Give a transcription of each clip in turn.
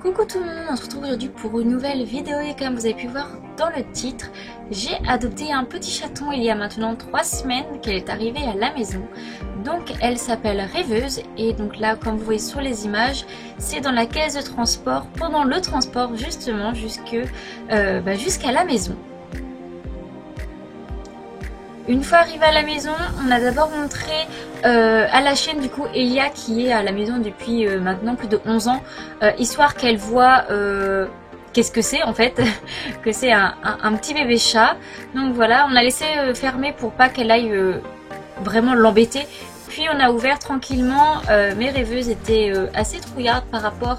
Coucou tout le monde, on se retrouve aujourd'hui pour une nouvelle vidéo et comme vous avez pu voir dans le titre, j'ai adopté un petit chaton il y a maintenant 3 semaines qu'elle est arrivée à la maison. Donc elle s'appelle Rêveuse et donc là comme vous voyez sur les images, c'est dans la caisse de transport pendant le transport justement jusqu'à la maison. Une fois arrivé à la maison, on a d'abord montré à la chaîne du coup Elia qui est à la maison depuis maintenant plus de 11 ans, histoire qu'elle voit qu'est-ce que c'est en fait, que c'est un petit bébé chat. Donc voilà, on a laissé fermer pour pas qu'elle aille vraiment l'embêter. Puis on a ouvert tranquillement, mais Rêveuse était assez trouillarde par rapport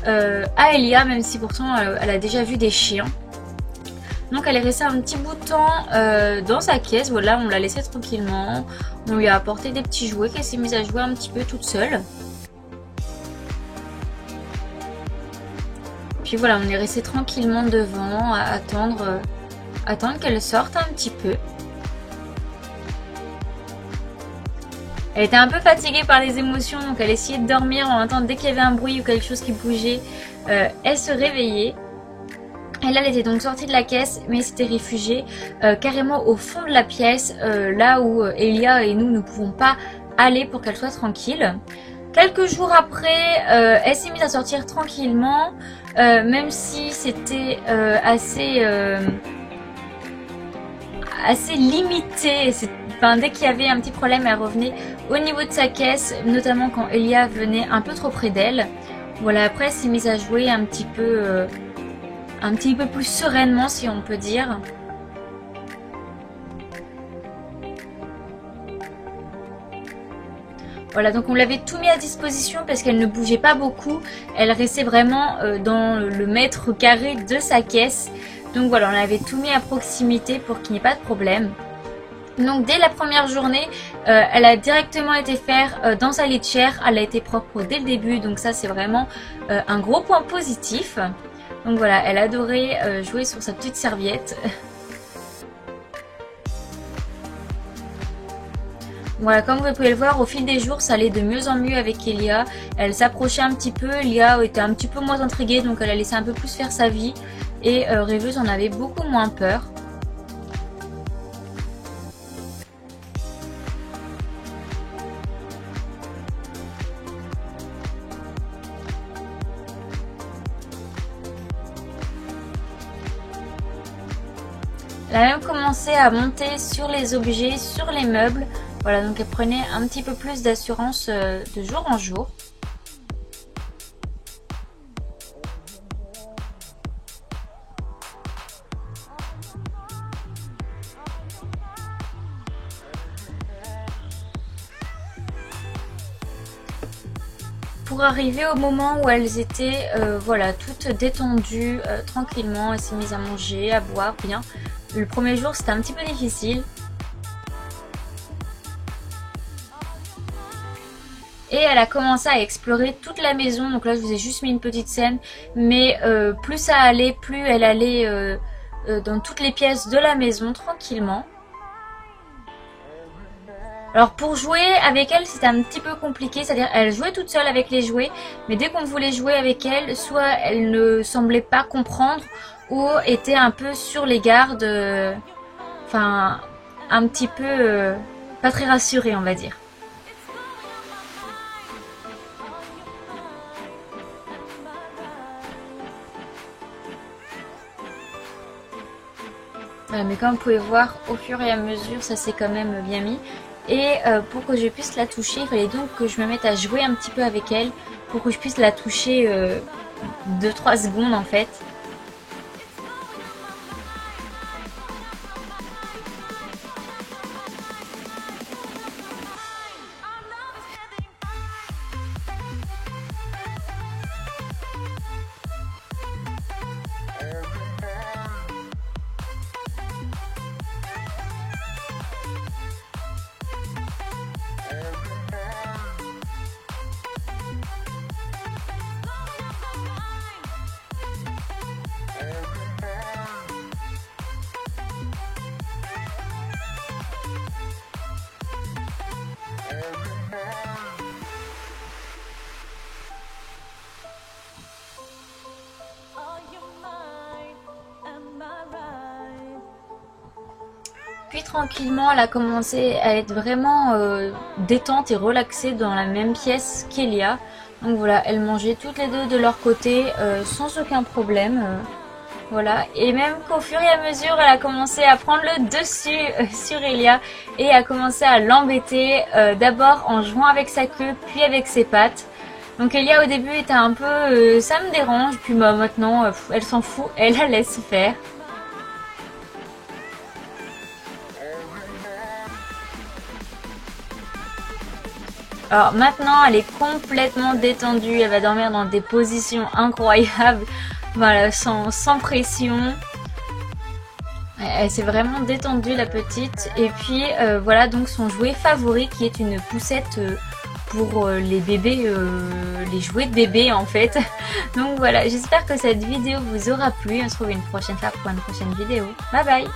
à Elia, même si pourtant elle a déjà vu des chiens. Donc elle est restée un petit bout de temps dans sa caisse, voilà, on l'a laissée tranquillement. On lui a apporté des petits jouets qu'elle s'est mise à jouer un petit peu toute seule. Puis voilà, on est resté tranquillement devant à attendre qu'elle sorte un petit peu. Elle était un peu fatiguée par les émotions, donc elle essayait de dormir en même temps. Dès qu'il y avait un bruit ou quelque chose qui bougeait, elle se réveillait. Et là, elle était donc sortie de la caisse, mais s'était réfugiée carrément au fond de la pièce, là où Elia et nous ne pouvons pas aller pour qu'elle soit tranquille. Quelques jours après, elle s'est mise à sortir tranquillement, même si c'était assez limité. Enfin, dès qu'il y avait un petit problème, elle revenait au niveau de sa caisse, notamment quand Elia venait un peu trop près d'elle. Voilà, après, elle s'est mise à jouer un petit peu plus sereinement si on peut dire. Voilà, donc on l'avait tout mis à disposition parce qu'elle ne bougeait pas beaucoup. Elle restait vraiment dans le mètre carré de sa caisse. Donc voilà, on avait tout mis à proximité pour qu'il n'y ait pas de problème. Donc dès la première journée, elle a directement été faire dans sa litière. Elle a été propre dès le début, donc ça c'est vraiment un gros point positif. Donc voilà, elle adorait jouer sur sa petite serviette. Voilà, comme vous pouvez le voir, au fil des jours, ça allait de mieux en mieux avec Elia. Elle s'approchait un petit peu, Elia était un petit peu moins intriguée, donc elle a laissé un peu plus faire sa vie. Et Rêveuse en avait beaucoup moins peur. Elle a même commencé à monter sur les objets, sur les meubles. Voilà, donc elle prenait un petit peu plus d'assurance de jour en jour. Pour arriver au moment où elles étaient voilà, toutes détendues tranquillement, elles s'est mise à manger, à boire bien. Le premier jour c'était un petit peu difficile. Et elle a commencé à explorer toute la maison. Donc là je vous ai juste mis une petite scène. Mais plus ça allait, plus elle allait dans toutes les pièces de la maison tranquillement. Alors pour jouer avec elle c'était un petit peu compliqué, c'est-à-dire elle jouait toute seule avec les jouets, mais dès qu'on voulait jouer avec elle, soit elle ne semblait pas comprendre ou était un peu sur les gardes, enfin un petit peu pas très rassurée on va dire. Mais comme vous pouvez voir, au fur et à mesure ça s'est quand même bien mis. Et pour que je puisse la toucher, il fallait donc que je me mette à jouer un petit peu avec elle pour que je puisse la toucher 2-3 secondes en fait. Puis tranquillement, elle a commencé à être vraiment détente et relaxée dans la même pièce qu'Elia. Donc voilà, elles mangeaient toutes les deux de leur côté sans aucun problème. Voilà, et même qu'au fur et à mesure, elle a commencé à prendre le dessus sur Elia et a commencé à l'embêter, d'abord en jouant avec sa queue, puis avec ses pattes. Donc Elia au début était un peu ça me dérange, puis bah, maintenant elle s'en fout, elle la laisse faire. Alors maintenant elle est complètement détendue, elle va dormir dans des positions incroyables, voilà, sans pression. Elle s'est vraiment détendue la petite. Et puis voilà donc son jouet favori qui est une poussette pour les bébés, les jouets de bébé en fait. Donc voilà, j'espère que cette vidéo vous aura plu. On se retrouve une prochaine fois pour une prochaine vidéo. Bye bye.